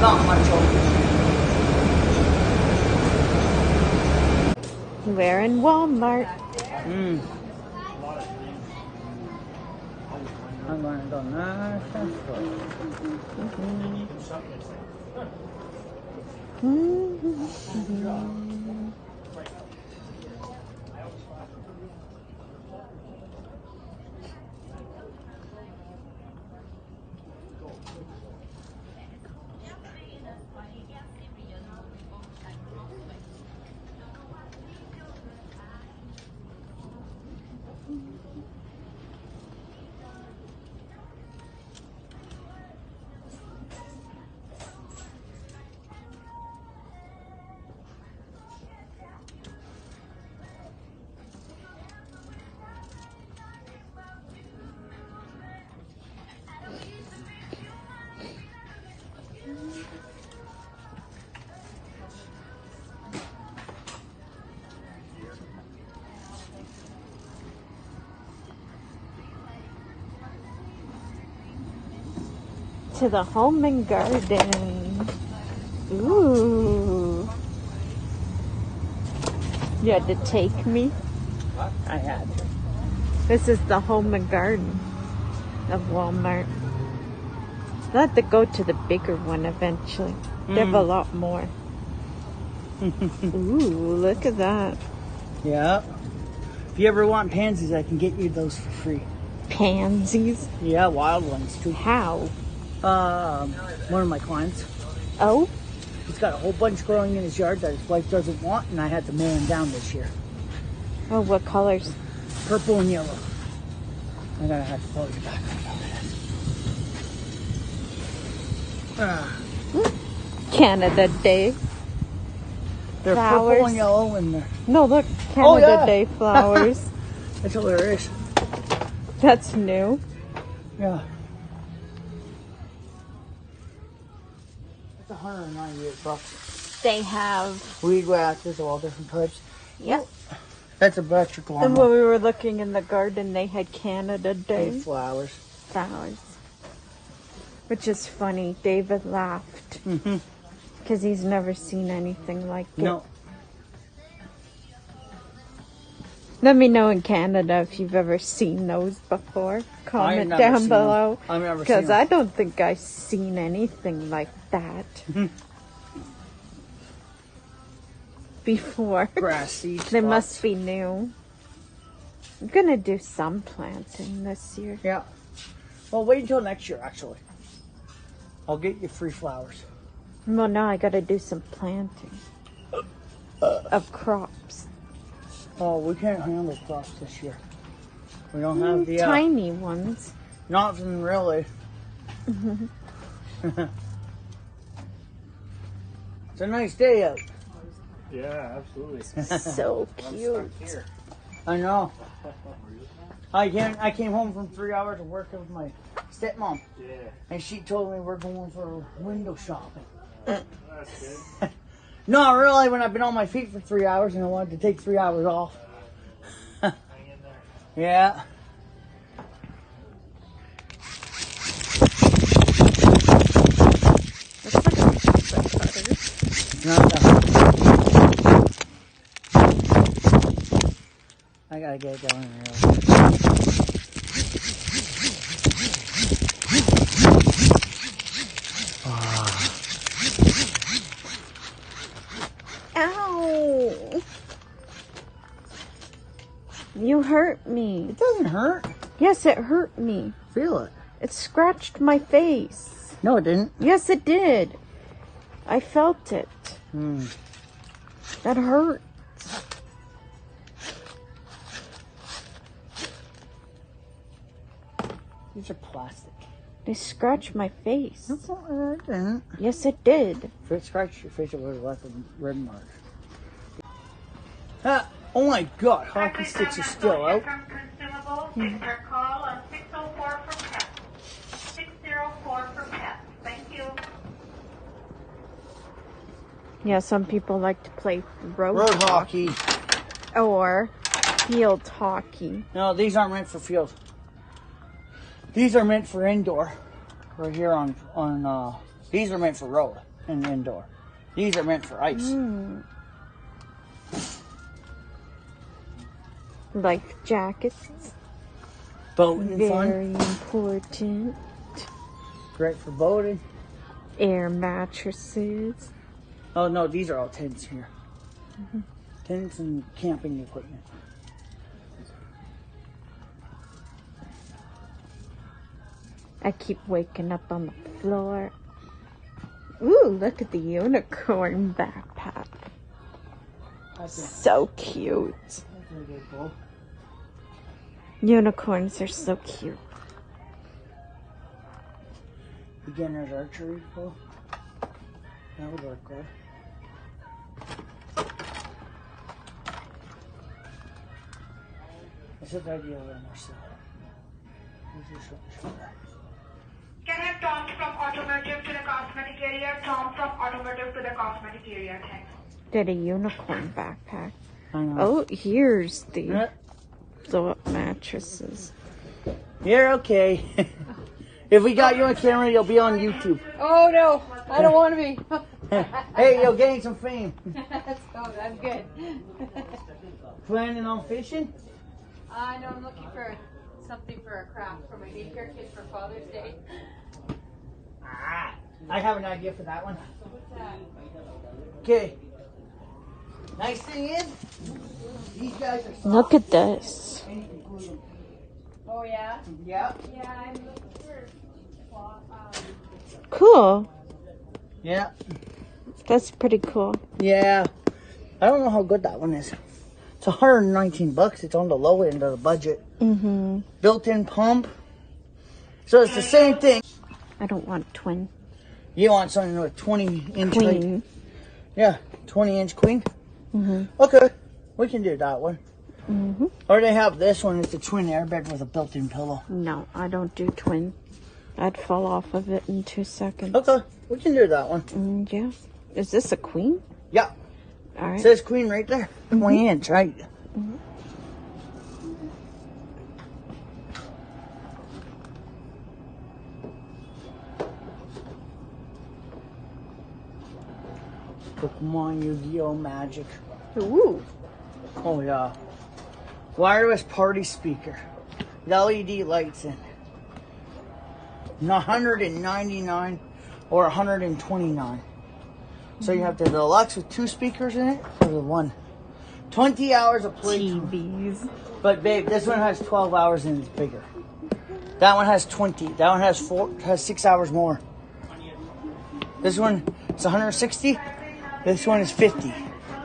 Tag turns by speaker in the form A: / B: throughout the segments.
A: Not much over.
B: We're in Walmart.
A: I'm going to go nice and slow.
B: To the home and garden. Ooh. You had to take me.
A: What? I had to.
B: This is the home and garden of Walmart. I'll have to go to the bigger one eventually. They have a lot more. Ooh, look at that.
A: Yeah. If you ever want pansies, I can get you those for free.
B: Pansies?
A: Yeah, wild ones too.
B: How?
A: One of my clients.
B: Oh?
A: He's got a whole bunch growing in his yard that his wife doesn't want, and I had to mow them down this year.
B: Oh, what colors?
A: Purple and yellow. I'm gonna have to pull you back up.
B: Canada Day.
A: They're
B: Flowers.
A: purple and yellow, and they're...
B: No, look, Canada
A: yeah.
B: Day flowers.
A: That's hilarious.
B: That's new.
A: Yeah. It's $198.
B: They have.
A: Weed whackers of all different types.
B: Yep.
A: That's a electric lawnmower.
B: And when we were looking in the garden, they had Canada Day
A: And flowers.
B: flowers. Which is funny. David laughed. Because he's never seen anything like it.
A: No.
B: Let me know in Canada if you've ever seen those before. Comment
A: never
B: down
A: seen
B: below.
A: them. I've never seen
B: Because
A: them.
B: I don't think I've seen anything like that before.
A: Grass seeds.
B: They must be new. I'm going to do some planting this year.
A: Yeah. Well, wait until next year, actually. I'll get you free flowers.
B: Well, now I got to do some planting of crops.
A: Oh, we can't handle crops this year. We don't have the...
B: Tiny ones.
A: Nothing really. It's a nice day out.
C: Yeah, absolutely.
B: So cute.
A: I know. I came home from 3 hours of work with my stepmom.
C: Yeah.
A: And she told me we're going for window shopping.
C: That's good.
A: Not really, when I've been on my feet for 3 hours and I wanted to take 3 hours off.
C: Hang in there.
A: Yeah. Not I gotta get it going real.
B: Ow! You hurt me.
A: It doesn't hurt.
B: Yes, it hurt me.
A: Feel it.
B: It scratched my face.
A: No, it didn't.
B: Yes, it did. I felt it. That hurt.
A: These are plastic.
B: They scratched my face.
A: That's not right. It didn't.
B: Yes, it did.
A: If it scratched your face, it would have left a red mark. Ah, oh my god, hockey sticks are still out.
D: Take your call on 604 for PEP. 604 for PEP. Thank you.
B: Yeah, some people like to play road
A: hockey.
B: or field hockey.
A: No, these aren't meant for field. These are meant for indoor. Right here on These are meant for road and indoor. These are meant for ice.
B: Life jackets.
A: Boating
B: Very
A: fun.
B: important.
A: Great for boating.
B: Air mattresses.
A: Oh no, these are all tents here. Tents and camping equipment.
B: I keep waking up on the floor. Ooh, look at the unicorn backpack. So cute. Unicorns are so cute.
A: Beginner's archery bow. That would work good. This is ideal on myself. These are shorter.
D: Can I have Tom from automotive to the cosmetic area? Tom from automotive to the cosmetic area, thanks.
B: Get a unicorn backpack.
A: I know.
B: Oh, here's the
A: Yeah.
B: blow-up mattresses.
A: You're okay. If we got you on camera, you'll be on YouTube.
E: Oh no, I don't want to be.
A: Hey, you're getting some fame.
E: Oh, I'm good.
A: Planning on fishing?
E: I know I'm looking for something for a craft for my daycare kids for Father's Day.
A: Ah, I have an idea for that one.
E: What's that?
A: Okay. Nice thing is, these guys are soft.
B: Look at this.
E: Oh yeah?
A: Yeah.
E: Yeah, I'm looking for
B: Cool.
A: Yeah.
B: That's pretty cool.
A: Yeah. I don't know how good that one is. It's $119. It's on the low end of the budget.
B: Mm-hmm.
A: Built-in pump. So it's the same thing.
B: I don't want twin.
A: You want something with 20-inch height?
B: Queen.
A: Yeah, 20-inch queen.
B: Mm-hmm.
A: Okay, we can do that one.
B: Mm-hmm.
A: Or they have this one. It's a twin airbed with a built-in pillow.
B: No, I don't do twin. I'd fall off of it in 2 seconds.
A: Okay, we can do that one.
B: Yeah. Is this a queen?
A: Yeah,
B: All right.
A: it says queen right there. 20-inch, right? Pokemon Yu-Gi-Oh! Magic.
B: Ooh.
A: Oh yeah. Wireless party speaker. With LED lights in. 199 or 129. So you have the deluxe with 2 speakers in it or the one. 20 hours of playtime.
B: TVs.
A: But babe, this one has 12 hours and it's bigger. That one has 20. That one has 6 hours more. This one is 160. This one is 50.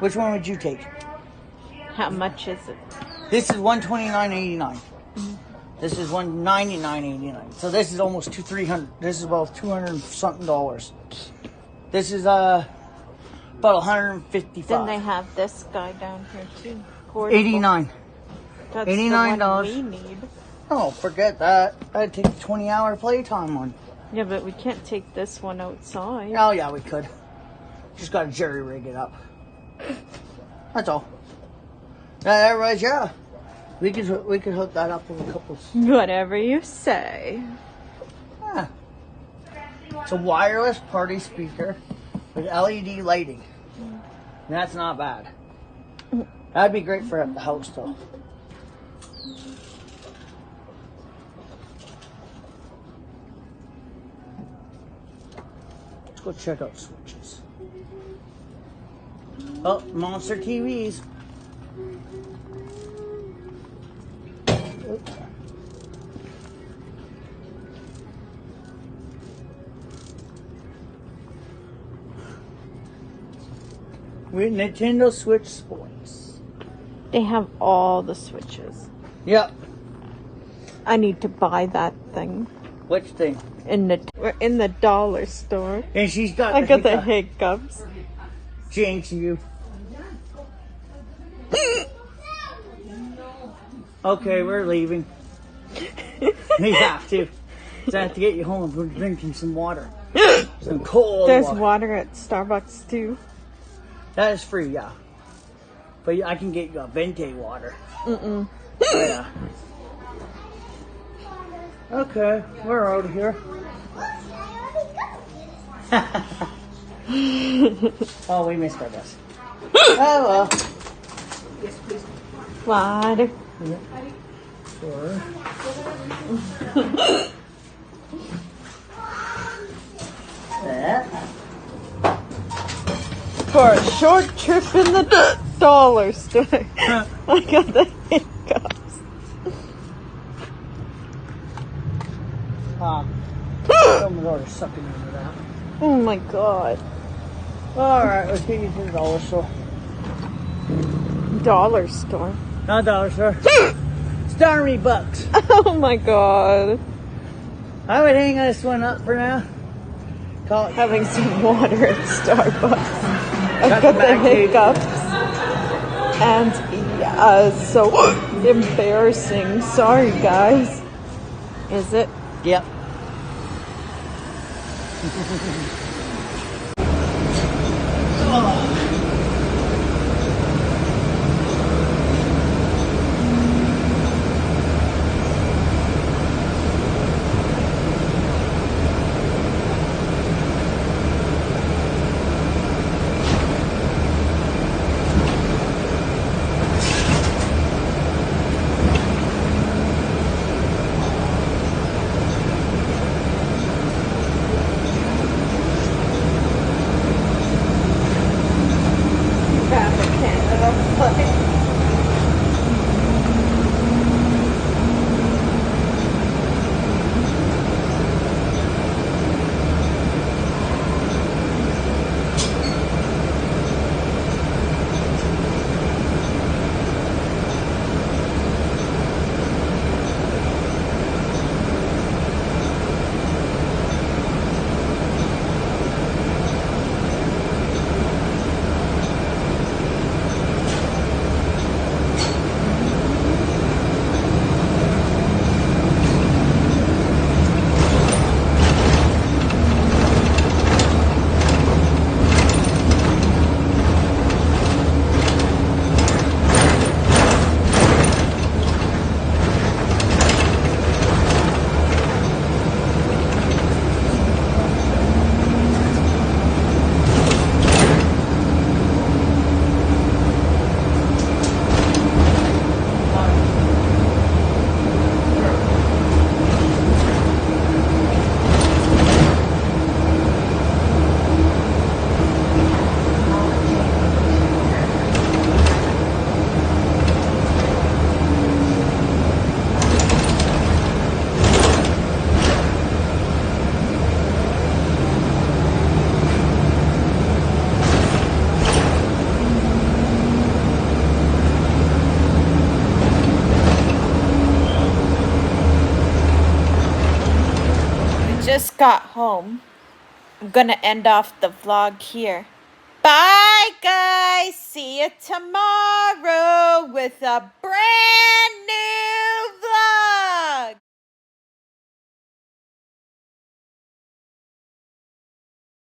A: Which one would you take?
B: How much is it?
A: This is $129.89. This is $199.89. So this is almost $300. This is about $200 something dollars. This is about $155.
B: Then they have this guy down here too. Portable.
A: 89.
B: That's
A: $89.
B: the one we need.
A: Oh, forget that. I'd take a 20-hour playtime one.
B: Yeah, but we can't take this one outside.
A: Oh yeah, we could. Just gotta jerry rig it up. That's all. Otherwise, yeah, we could hook that up with a couple.
B: Whatever you say.
A: Yeah. It's a wireless party speaker with LED lighting. That's not bad. That'd be great for at the house though. Let's go check out switches. Oh, monster TVs. With Nintendo Switch Sports.
B: They have all the switches.
A: Yep.
B: I need to buy that thing
A: Which thing?
B: we're in the dollar store.
A: And she's got.
B: I got the hiccups.
A: Jinx you. Okay, we're leaving. We have to. So I have to get you home. We're drinking some water. Some cold
B: There's
A: water.
B: water at Starbucks too.
A: That is free, yeah. But I can get you a venti water.
B: Mm-mm.
A: Yeah. Okay, we're out of here. Oh, we missed our bus. Oh well.
B: Water.
A: Sure. That.
B: For a short trip in the dollar store. I got the hiccups.
A: Dumbledore's sucking into that.
B: Oh my god.
A: Alright, let's get you to the dollar store.
B: Dollar store.
A: Not dollar store. Starbucks.
B: Oh my god.
A: I would hang this one up for now. Call it.
B: Having some water at Starbucks. I've
A: Got
B: got
A: the
B: the
A: back page.
B: hiccups. And yeah, so embarrassing. Sorry guys. Is it?
A: Yep.
B: Just got home. I'm gonna end off the vlog here. Bye guys! See you tomorrow with a brand